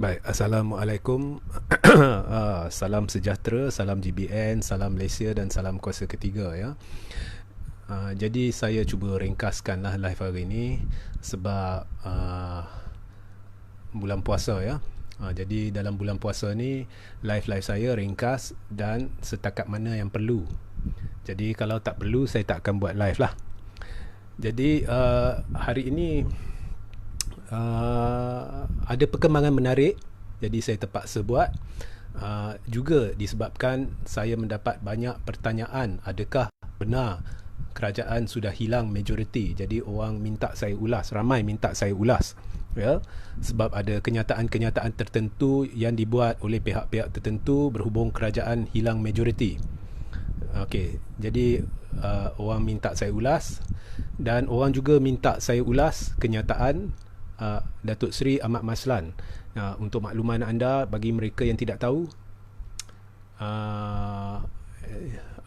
Baik, Assalamualaikum. Salam sejahtera, salam GBN, salam Malaysia dan salam kuasa ketiga ya. Jadi saya cuba ringkaskanlah live hari ini sebab bulan puasa ya. Jadi dalam bulan puasa ni live-live saya ringkas dan setakat mana yang perlu. Jadi kalau tak perlu saya tak akan buat live lah. Jadi hari ini ada perkembangan menarik, jadi saya terpaksa buat. Juga disebabkan saya mendapat banyak pertanyaan, adakah benar kerajaan sudah hilang majoriti. Jadi orang minta saya ulas, ramai minta saya ulas ya, sebab ada kenyataan-kenyataan tertentu yang dibuat oleh pihak-pihak tertentu berhubung kerajaan hilang majoriti. Okey, jadi orang minta saya ulas dan orang juga minta saya ulas kenyataan Datuk Seri Ahmad Maslan. Untuk makluman anda, bagi mereka yang tidak tahu,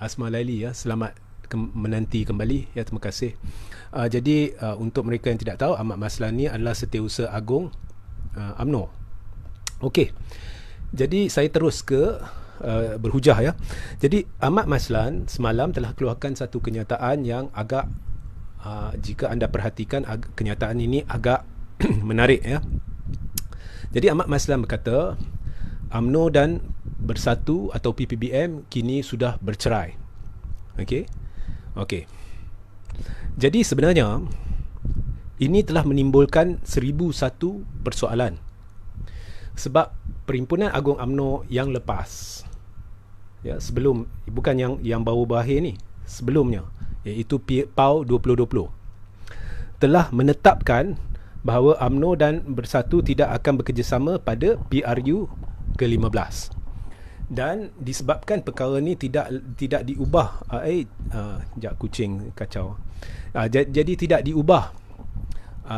Asma Laili ya, selamat menanti kembali ya, terima kasih. Jadi untuk mereka yang tidak tahu, Ahmad Maslan ni adalah Setiausaha Agung UMNO. Okey, jadi saya terus ke berhujah ya. Jadi Ahmad Maslan semalam telah keluarkan satu kenyataan yang agak jika anda perhatikan kenyataan ini agak menarik ya. Jadi Ahmad Maslan berkata UMNO dan Bersatu atau PPBM kini sudah bercerai. Okey. Jadi sebenarnya ini telah menimbulkan 1001 persoalan. Sebab Perhimpunan Agung UMNO yang lepas ya, sebelum, bukan yang baru berakhir ni, sebelumnya, iaitu PAU 2020, telah menetapkan bahawa UMNO dan Bersatu tidak akan bekerjasama pada PRU ke-15. Dan disebabkan perkara ni tidak diubah, sekejap kucing kacau. Jadi tidak diubah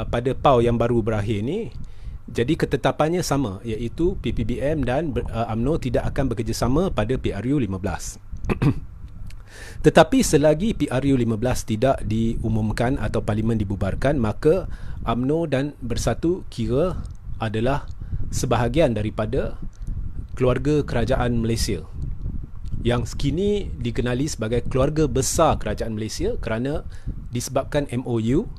pada PAU yang baru berakhir ni. Jadi ketetapannya sama, iaitu PPBM dan UMNO tidak akan bekerjasama pada PRU 15. Tetapi selagi PRU 15 tidak diumumkan atau parlimen dibubarkan, maka UMNO dan Bersatu kira adalah sebahagian daripada keluarga kerajaan Malaysia, yang kini dikenali sebagai keluarga besar kerajaan Malaysia kerana disebabkan MOU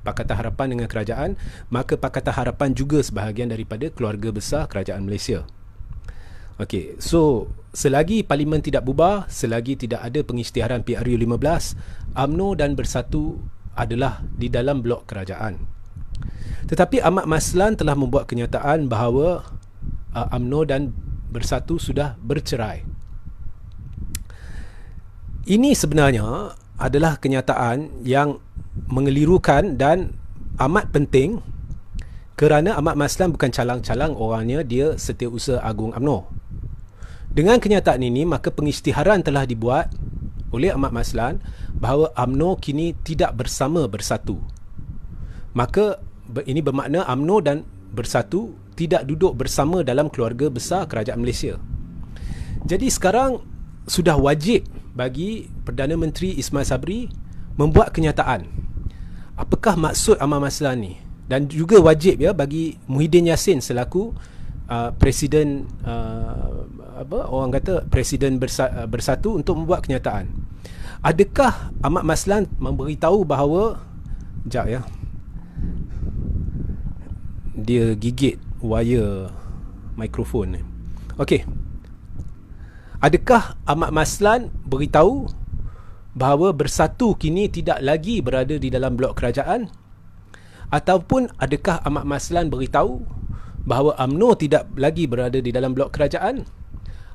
Pakatan Harapan dengan kerajaan, maka Pakatan Harapan juga sebahagian daripada keluarga besar kerajaan Malaysia. Okey, so selagi parlimen tidak bubar, selagi tidak ada pengisytiharan PRU 15, UMNO dan Bersatu adalah di dalam blok kerajaan. Tetapi Ahmad Maslan telah membuat kenyataan bahawa UMNO dan Bersatu sudah bercerai. Ini sebenarnya adalah kenyataan yang mengelirukan dan amat penting kerana Ahmad Maslan bukan calang-calang orangnya dia Setiausaha Agung UMNO. Dengan kenyataan ini, maka pengisytiharan telah dibuat oleh Ahmad Maslan bahawa UMNO kini tidak bersama Bersatu. Maka ini bermakna UMNO dan Bersatu tidak duduk bersama dalam keluarga besar kerajaan Malaysia. Jadi sekarang sudah wajib bagi Perdana Menteri Ismail Sabri membuat kenyataan. Apakah maksud Ahmad Maslan ni? Dan juga wajib ya bagi Muhyiddin Yassin selaku Presiden orang kata Presiden Bersatu untuk membuat kenyataan. Adakah Ahmad Maslan memberitahu bahawa, sekejap ya, dia gigit wire mikrofon ni. Okey. Adakah Ahmad Maslan beritahu bahawa Bersatu kini tidak lagi berada di dalam blok kerajaan? Ataupun adakah Ahmad Maslan beritahu bahawa UMNO tidak lagi berada di dalam blok kerajaan?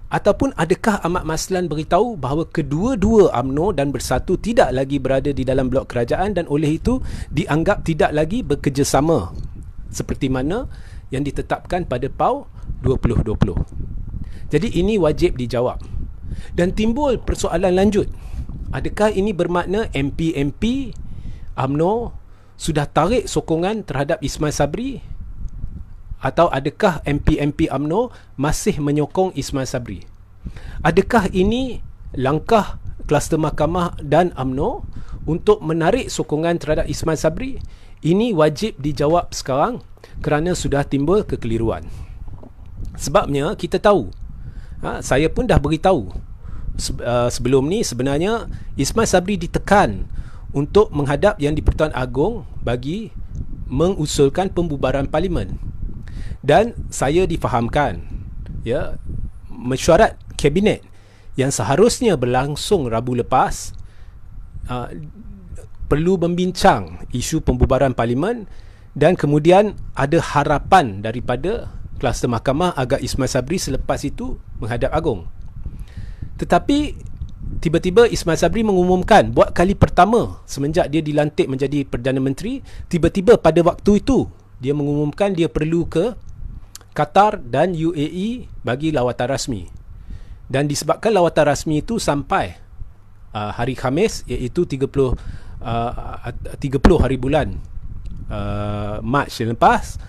Ataupun adakah Ahmad Maslan beritahu bahawa kedua-dua UMNO dan Bersatu tidak lagi berada di dalam blok kerajaan dan oleh itu dianggap tidak lagi bekerjasama seperti mana yang ditetapkan pada PAU 2020? Jadi ini wajib dijawab. Dan timbul persoalan lanjut. Adakah ini bermakna MP-MP UMNO sudah tarik sokongan terhadap Ismail Sabri? Atau adakah MP-MP UMNO masih menyokong Ismail Sabri? Adakah ini langkah kluster mahkamah dan UMNO untuk menarik sokongan terhadap Ismail Sabri? Ini wajib dijawab sekarang kerana sudah timbul kekeliruan. Sebabnya kita tahu, saya pun dah beritahu sebelum ni, sebenarnya Ismail Sabri ditekan untuk menghadap Yang di-Pertuan Agong bagi mengusulkan pembubaran parlimen. Dan saya difahamkan, ya, mesyuarat kabinet yang seharusnya berlangsung Rabu lepas perlu membincang isu pembubaran parlimen, dan kemudian ada harapan daripada kluster mahkamah agar Ismail Sabri selepas itu menghadap Agong. Tetapi tiba-tiba Ismail Sabri mengumumkan buat kali pertama semenjak dia dilantik menjadi Perdana Menteri, tiba-tiba pada waktu itu dia mengumumkan dia perlu ke Qatar dan UAE bagi lawatan rasmi. Dan disebabkan lawatan rasmi itu sampai hari Khamis, iaitu 30 hari bulan Mac yang lepas,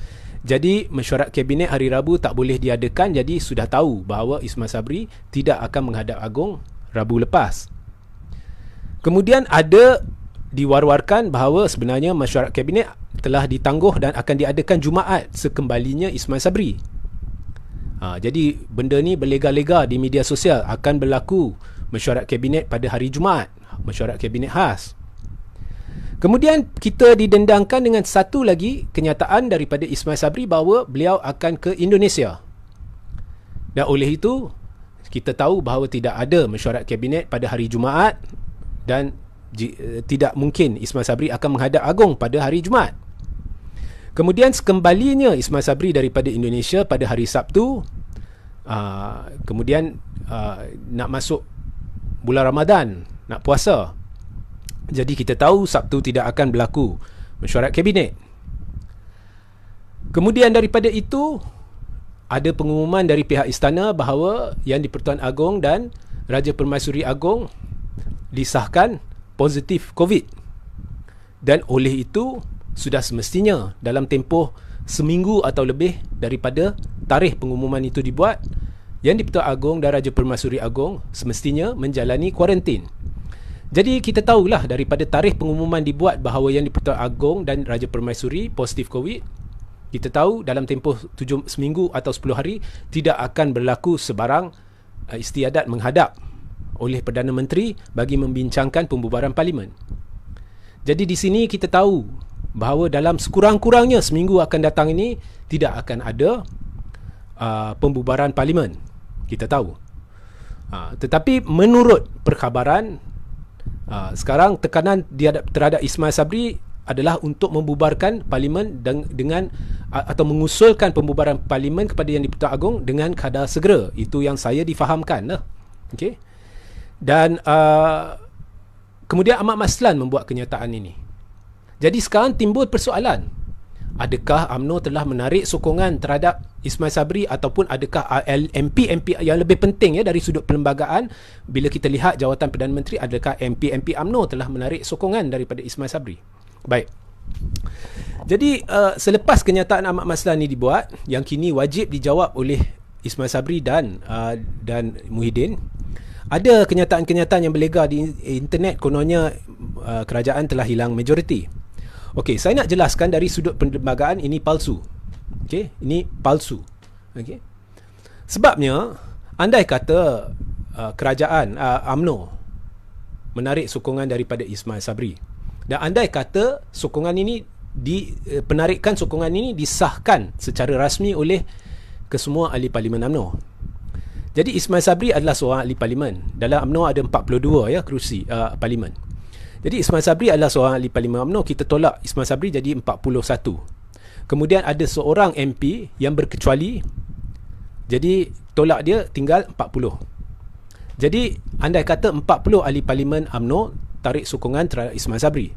jadi mesyuarat kabinet hari Rabu tak boleh diadakan. Jadi sudah tahu bahawa Ismail Sabri tidak akan menghadap Agong Rabu lepas. Kemudian ada diwar-warkan bahawa sebenarnya mesyuarat kabinet telah ditangguh dan akan diadakan Jumaat sekembalinya Ismail Sabri. Jadi benda ni berlega-lega di media sosial, akan berlaku mesyuarat kabinet pada hari Jumaat, mesyuarat kabinet khas. Kemudian kita didendangkan dengan satu lagi kenyataan daripada Ismail Sabri bahawa beliau akan ke Indonesia. Dan oleh itu kita tahu bahawa tidak ada mesyuarat kabinet pada hari Jumaat, dan tidak mungkin Ismail Sabri akan menghadap Agong pada hari Jumaat. Kemudian sekembalinya Ismail Sabri daripada Indonesia pada hari Sabtu, kemudian nak masuk bulan Ramadan, nak puasa. Jadi kita tahu Sabtu tidak akan berlaku mesyuarat kabinet. Kemudian daripada itu ada pengumuman dari pihak istana bahawa Yang di-Pertuan Agong dan Raja Permaisuri Agong disahkan positif COVID. Dan oleh itu sudah semestinya dalam tempoh seminggu atau lebih daripada tarikh pengumuman itu dibuat, Yang di-Pertuan Agong dan Raja Permaisuri Agong semestinya menjalani kuarantin. Jadi kita tahulah daripada tarikh pengumuman dibuat bahawa Yang di-Pertuan Agong dan Raja Permaisuri positif COVID, kita tahu dalam tempoh seminggu atau 10 hari tidak akan berlaku sebarang istiadat menghadap oleh Perdana Menteri bagi membincangkan pembubaran parlimen. Jadi di sini kita tahu bahawa dalam sekurang-kurangnya seminggu akan datang ini tidak akan ada pembubaran parlimen. Kita tahu. Tetapi menurut perkhabaran, sekarang tekanan terhadap Ismail Sabri adalah untuk membubarkan parlimen dengan atau mengusulkan pembubaran parlimen kepada Yang di-Pertuan Agong dengan kadar segera. Itu yang saya difahamkan lah. Okey. Dan kemudian Ahmad Maslan membuat kenyataan ini. Jadi sekarang timbul persoalan, adakah UMNO telah menarik sokongan terhadap Ismail Sabri, ataupun adakah MP yang lebih penting, ya, dari sudut perlembagaan, bila kita lihat jawatan Perdana Menteri, adakah MP UMNO telah menarik sokongan daripada Ismail Sabri? Baik. Jadi selepas kenyataan Ahmad Maslan ini dibuat, yang kini wajib dijawab oleh Ismail Sabri dan Muhyiddin, ada kenyataan-kenyataan yang berlega di internet, kononnya kerajaan telah hilang majoriti. Okey, saya nak jelaskan dari sudut perlembagaan ini palsu. Okey, ini palsu. Okey. Sebabnya andai kata kerajaan UMNO menarik sokongan daripada Ismail Sabri, dan andai kata sokongan ini penarikan sokongan ini disahkan secara rasmi oleh kesemua ahli parlimen UMNO. Jadi Ismail Sabri adalah seorang ahli parlimen. Dalam UMNO ada 42 kerusi parlimen. Jadi Ismail Sabri adalah seorang ahli parlimen UMNO. Kita tolak Ismail Sabri jadi 41. Kemudian ada seorang MP yang berkecuali, jadi tolak dia tinggal 40. Jadi andai kata 40 ahli parlimen UMNO tarik sokongan terhadap Ismail Sabri,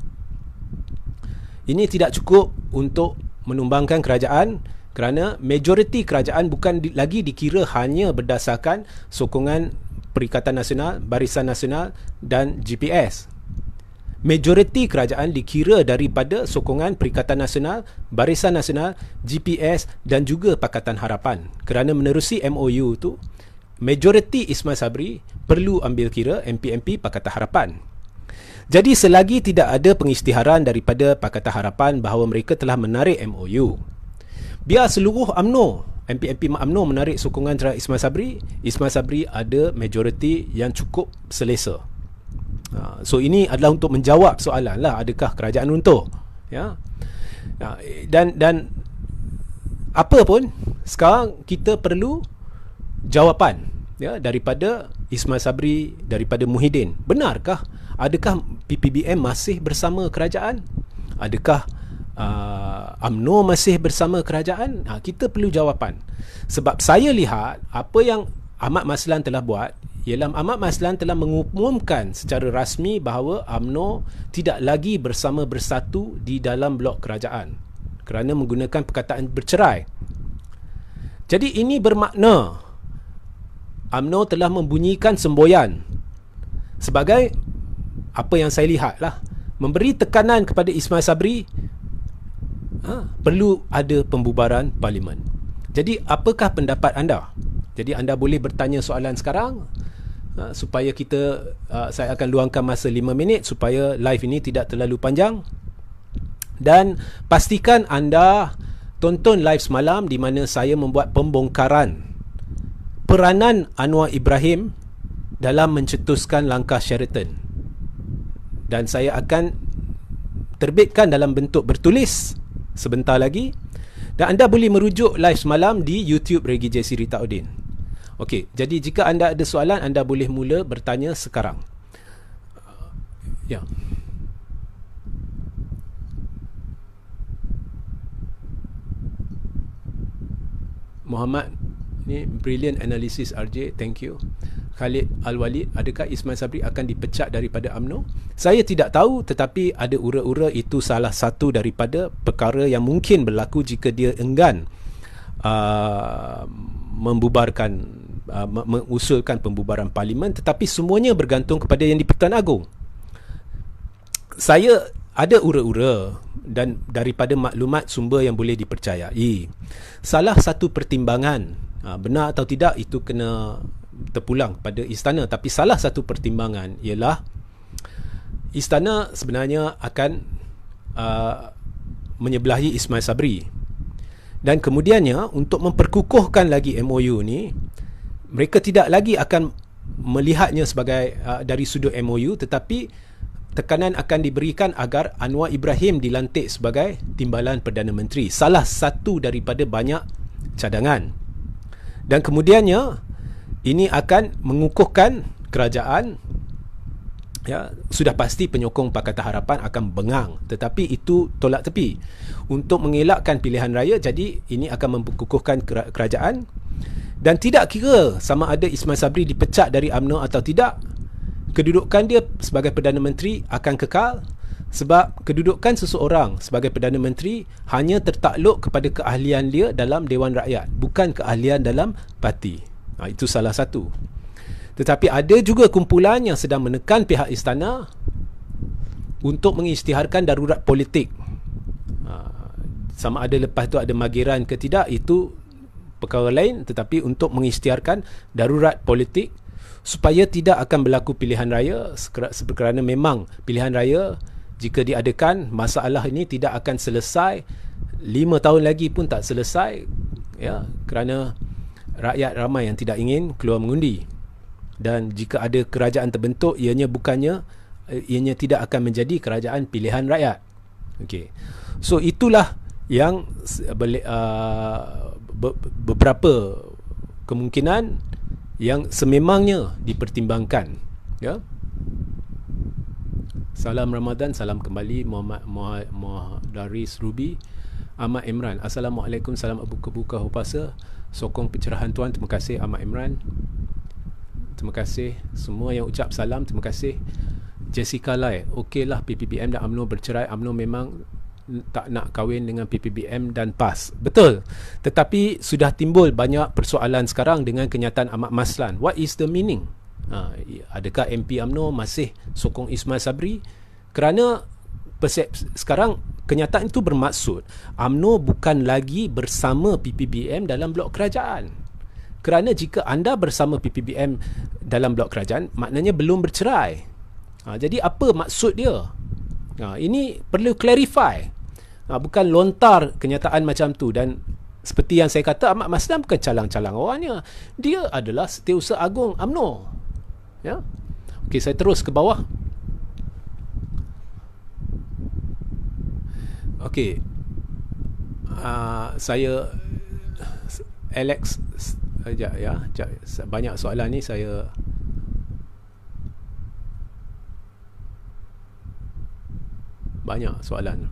ini tidak cukup untuk menumbangkan kerajaan, kerana majoriti kerajaan bukan lagi dikira hanya berdasarkan sokongan Perikatan Nasional, Barisan Nasional dan GPS. Majoriti kerajaan dikira daripada sokongan Perikatan Nasional, Barisan Nasional, GPS dan juga Pakatan Harapan. Kerana menerusi MOU tu, majoriti Ismail Sabri perlu ambil kira MP-MP Pakatan Harapan. Jadi selagi tidak ada pengisytiharan daripada Pakatan Harapan bahawa mereka telah menarik MOU, Biar seluruh UMNO, MP-MP UMNO menarik sokongan terhadap Ismail Sabri, Ismail Sabri ada majoriti yang cukup selesa. So ini adalah untuk menjawab soalan lah, adakah kerajaan runtuh, ya. Dan apa pun sekarang kita perlu jawapan, ya, daripada Ismail Sabri, daripada Muhyiddin. Benarkah, adakah PPBM masih bersama kerajaan? Adakah UMNO masih bersama kerajaan? Kita perlu jawapan. Sebab saya lihat apa yang Ahmad Maslan telah buat ialah Ahmad Maslan telah mengumumkan secara rasmi bahawa UMNO tidak lagi bersatu di dalam blok kerajaan kerana menggunakan perkataan bercerai. Jadi ini bermakna UMNO telah membunyikan semboyan sebagai apa yang saya lihat lah, memberi tekanan kepada Ismail Sabri, perlu ada pembubaran parlimen. Jadi apakah pendapat anda? Jadi anda boleh bertanya soalan sekarang, supaya kita saya akan luangkan masa 5 minit supaya live ini tidak terlalu panjang. Dan pastikan anda tonton live semalam di mana saya membuat pembongkaran peranan Anwar Ibrahim dalam mencetuskan langkah Sheraton. Dan saya akan terbitkan dalam bentuk bertulis sebentar lagi, dan anda boleh merujuk live semalam di YouTube Regi J. Siritaudin. Okey, jadi jika anda ada soalan, anda boleh mula bertanya sekarang. Ya. Muhammad ni brilliant analysis RJ, thank you. Khalid Al-Walid, adakah Ismail Sabri akan dipecat daripada UMNO? Saya tidak tahu, tetapi ada ura-ura itu salah satu daripada perkara yang mungkin berlaku jika dia enggan mengusulkan pembubaran parlimen, tetapi semuanya bergantung kepada Yang di-Pertuan Agong. Saya ada ura-ura dan daripada maklumat sumber yang boleh dipercayai. Salah satu pertimbangan, benar atau tidak itu kena terpulang pada istana, tapi salah satu pertimbangan ialah istana sebenarnya akan menyebelahi Ismail Sabri, dan kemudiannya untuk memperkukuhkan lagi MOU ni, mereka tidak lagi akan melihatnya sebagai dari sudut MOU, tetapi tekanan akan diberikan agar Anwar Ibrahim dilantik sebagai Timbalan Perdana Menteri, salah satu daripada banyak cadangan. Dan kemudiannya ini akan mengukuhkan kerajaan, ya, sudah pasti penyokong Pakatan Harapan akan bengang, tetapi itu tolak tepi untuk mengelakkan pilihan raya. Jadi ini akan memperkukuhkan kerajaan, dan tidak kira sama ada Ismail Sabri dipecat dari UMNO atau tidak, kedudukan dia sebagai Perdana Menteri akan kekal, sebab kedudukan seseorang sebagai Perdana Menteri hanya tertakluk kepada keahlian dia dalam Dewan Rakyat, bukan keahlian dalam parti. Itu salah satu. Tetapi ada juga kumpulan yang sedang menekan pihak istana untuk mengisytiharkan darurat politik. Sama ada lepas tu ada mageran ke tidak, itu perkara lain, tetapi untuk mengisytiharkan darurat politik supaya tidak akan berlaku pilihan raya, kerana memang pilihan raya jika diadakan, masalah ini tidak akan selesai, 5 tahun lagi pun tak selesai, ya, kerana rakyat ramai yang tidak ingin keluar mengundi. Dan jika ada kerajaan terbentuk, ianya tidak akan menjadi kerajaan pilihan rakyat. Okey. So itulah yang beberapa kemungkinan yang sememangnya dipertimbangkan, ya. Salam Ramadan, salam kembali Muhammad Daris Ruby. Ahmad Imran, Assalamualaikum, salam buka puasa, sokong pencerahan tuan. Terima kasih Ahmad Imran, terima kasih semua yang ucap salam, terima kasih. Jessica Lai, okeylah PPBM dan UMNO bercerai, UMNO memang tak nak kahwin dengan PPBM dan PAS. Betul, tetapi sudah timbul banyak persoalan sekarang dengan kenyataan Ahmad Maslan. What is the meaning? Adakah MP UMNO masih sokong Ismail Sabri? Kerana sekarang kenyataan itu bermaksud UMNO bukan lagi bersama PPBM dalam blok kerajaan. Kerana jika anda bersama PPBM dalam blok kerajaan, maknanya belum bercerai. Jadi apa maksud dia? Ini perlu clarify. Bukan lontar kenyataan macam tu. Dan Seperti yang saya kata, Ahmad Maslan bukan calang-calang orangnya. Dia adalah Setiausaha Agung UMNO. Ya. Okey, saya terus ke bawah. Okey. Saya Alex, sekejap ya. Banyak soalan ni saya banyak soalan.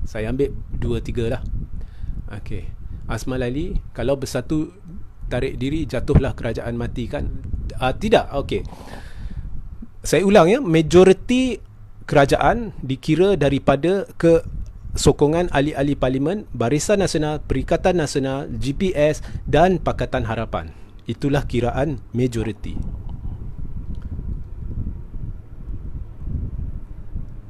Saya ambil 2-3 lah. Okey. Asma Lali, kalau bersatu tarik diri jatuhlah kerajaan mati kan? Tidak. Okey. Saya ulang ya, majoriti kerajaan dikira daripada sokongan ahli-ahli parlimen, Barisan Nasional, Perikatan Nasional, GPS dan Pakatan Harapan. Itulah kiraan majoriti.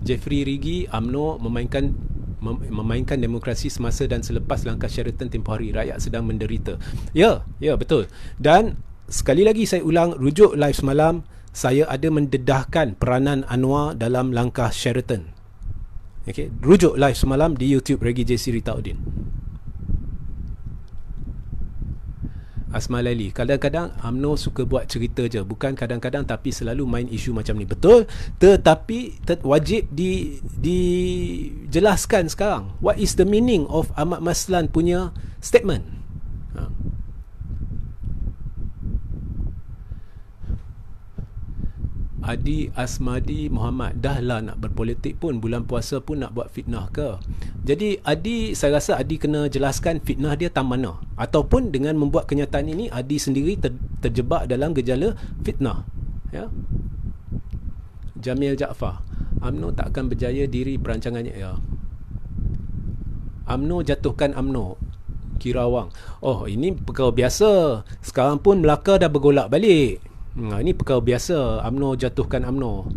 Jeffrey Rigi, UMNO memainkan demokrasi semasa dan selepas langkah Sheraton tempoh hari. Rakyat sedang menderita. Ya, betul. Dan sekali lagi saya ulang, rujuk live semalam, saya ada mendedahkan peranan Anwar dalam langkah Sheraton. Okay. Rujuk live semalam di YouTube Regi JC Ritaudin. Asma Laili, kadang-kadang UMNO suka buat cerita je, bukan kadang-kadang tapi selalu main isu macam ni. Betul, tetapi wajib dijelaskan sekarang. What is the meaning of Ahmad Maslan punya statement? Adi Asmadi Muhammad, dah lah nak berpolitik pun, bulan puasa pun nak buat fitnah ke? Jadi Adi, saya rasa Adi kena jelaskan fitnah dia tam mana, ataupun dengan membuat kenyataan ini Adi sendiri terjebak dalam gejala fitnah. Ya. Jamil Jaafar, UMNO tak akan berjaya diri perancangannya. Ya. UMNO jatuhkan UMNO, Kirawang. Oh, ini perkara biasa. Sekarang pun Melaka dah bergolak balik. Ini perkara biasa. UMNO jatuhkan UMNO.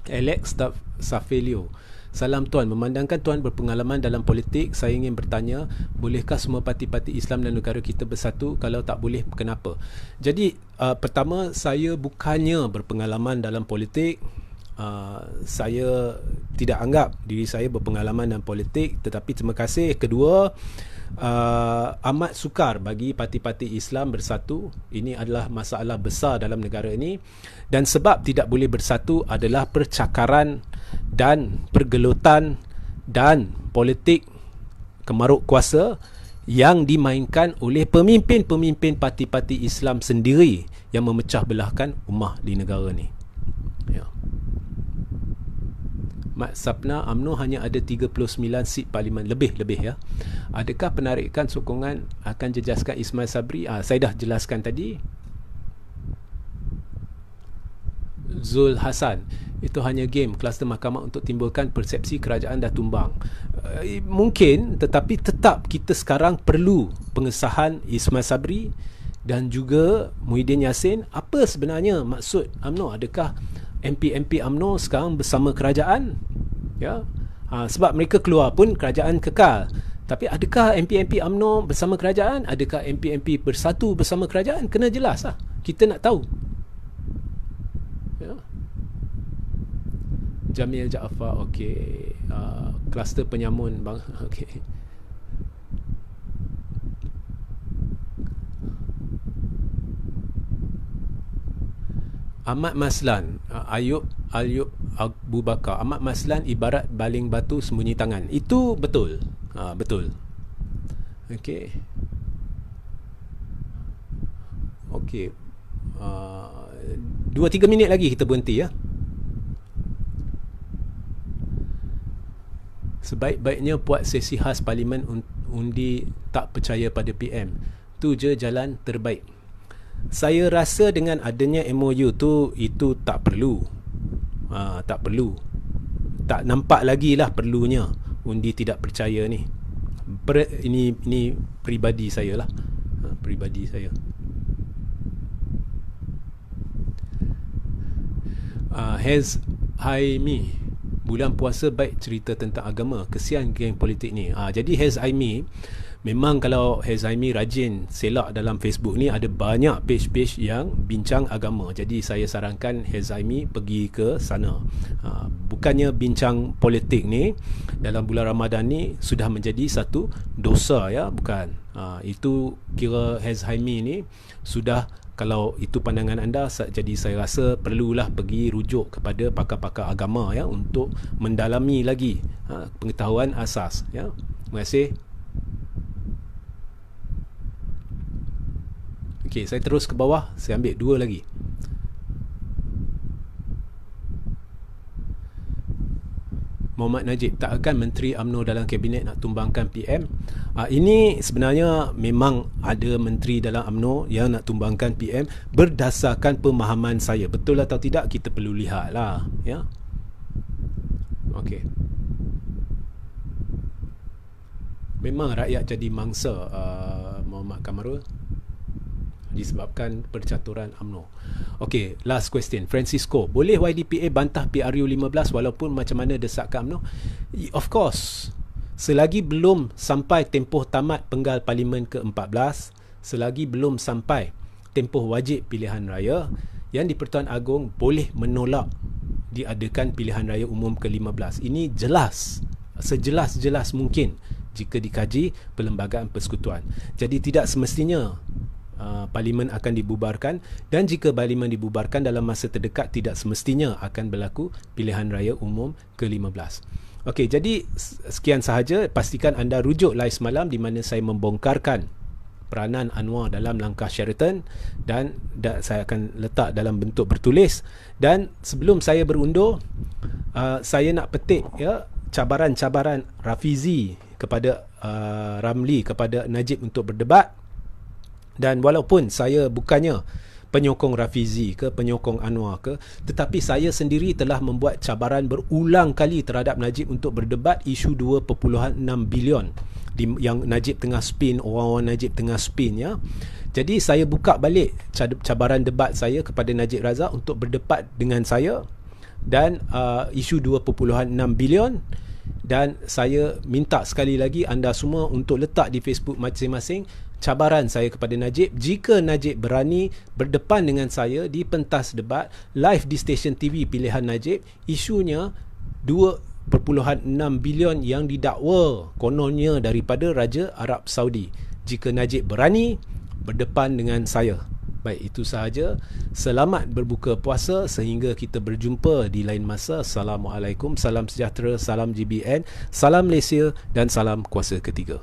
Alex Safelio, salam Tuan, memandangkan Tuan berpengalaman dalam politik, saya ingin bertanya, bolehkah semua parti-parti Islam dan negara kita bersatu? Kalau tak boleh, kenapa? Jadi pertama, saya bukannya berpengalaman dalam politik. Saya tidak anggap diri saya berpengalaman dalam politik, tetapi terima kasih. Kedua, amat sukar bagi parti-parti Islam bersatu. Ini adalah masalah besar dalam negara ini, dan sebab tidak boleh bersatu adalah percakaran dan pergelutan dan politik kemaruk kuasa yang dimainkan oleh pemimpin-pemimpin parti-parti Islam sendiri yang memecah belahkan ummah di negara ni. Ya. Mat Sapna, UMNO hanya ada 39 sit parlimen, lebih ya. Adakah penarikan sokongan akan jejaskan Ismail Sabri? Saya dah jelaskan tadi. Zul Hasan, itu hanya game kluster mahkamah untuk timbulkan persepsi kerajaan dah tumbang. Mungkin, tetapi tetap kita sekarang perlu pengesahan Ismail Sabri dan juga Muhyiddin Yassin. Apa sebenarnya maksud UMNO? Adakah MP-MP UMNO sekarang bersama kerajaan? Ya. Sebab mereka keluar pun kerajaan kekal. Tapi adakah MP-MP UMNO bersama kerajaan? Adakah MP-MP bersatu bersama kerajaan? Kena jelas lah. Kita nak tahu. Ya. Jamil Jaafar, okey. Kluster penyamun bang. Okey. Ahmad Maslan, Ayub Abu Bakar, Ahmad Maslan ibarat baling batu sembunyi tangan. Itu betul. Betul. Okey. 2-3 minit lagi kita berhenti ya. Sebaik-baiknya buat sesi khas parlimen undi tak percaya pada PM. Tu je jalan terbaik. Saya rasa dengan adanya MOU tu, itu tak perlu. Tak perlu. Tak nampak lagi lah perlunya undi tidak percaya ni. Ini peribadi saya lah. Peribadi saya. Hez Haimi, Bulan puasa baik cerita tentang agama. Kesian geng politik ni. Jadi Hez Aimi, memang kalau Hez Aimi rajin selak dalam Facebook ni, ada banyak page-page yang bincang agama. Jadi saya sarankan Hez Aimi pergi ke sana. Bukannya bincang politik ni dalam bulan Ramadan ni sudah menjadi satu dosa, ya, bukan. Itu kira Hez Aimi ni sudah, kalau itu pandangan anda, jadi saya rasa perlulah pergi rujuk kepada pakar-pakar agama, ya, untuk mendalami lagi pengetahuan asas, ya. Terima kasih. Okey, saya terus ke bawah, saya ambil dua lagi. Muhammad Najib, tak akan Menteri UMNO dalam kabinet nak tumbangkan PM? Ini sebenarnya memang ada menteri dalam UMNO yang nak tumbangkan PM berdasarkan pemahaman saya. Betul atau tidak, kita perlu lihat lah, ya. Okey. Memang rakyat jadi mangsa, Muhammad Kamarul, disebabkan percaturan UMNO. Okey, last question. Francisco, boleh YDPA bantah PRU 15 walaupun macam mana desakan UMNO? Of course. Selagi belum sampai tempoh tamat penggal Parlimen ke-14, selagi belum sampai tempoh wajib pilihan raya, yang di-Pertuan Agong boleh menolak diadakan pilihan raya umum ke-15. Ini jelas, sejelas-jelas mungkin jika dikaji Perlembagaan Persekutuan. Jadi tidak semestinya Parlimen akan dibubarkan, dan jika Parlimen dibubarkan dalam masa terdekat, tidak semestinya akan berlaku pilihan raya umum ke-15. Okey, jadi sekian sahaja. Pastikan anda rujuk live semalam di mana saya membongkarkan peranan Anwar dalam langkah Sheraton, dan saya akan letak dalam bentuk bertulis. Dan sebelum saya berundur, saya nak petik, ya, cabaran-cabaran Rafizi kepada Ramli, kepada Najib untuk berdebat. Dan walaupun saya bukannya penyokong Rafizi ke penyokong Anwar ke, tetapi saya sendiri telah membuat cabaran berulang kali terhadap Najib untuk berdebat isu 2.6 bilion yang Najib tengah spin, orang-orang Najib tengah spin, ya. Jadi saya buka balik cabaran debat saya kepada Najib Razak untuk berdebat dengan saya dan isu 2.6 bilion. Dan saya minta sekali lagi anda semua untuk letak di Facebook masing-masing cabaran saya kepada Najib. Jika Najib berani berdepan dengan saya di pentas debat live di stesen TV pilihan Najib, isunya 2.6 bilion yang didakwa kononnya daripada Raja Arab Saudi. Jika Najib berani berdepan dengan saya. Baik, itu sahaja. Selamat berbuka puasa sehingga kita berjumpa di lain masa. Assalamualaikum, salam sejahtera, salam GBN, salam Malaysia dan salam kuasa ketiga.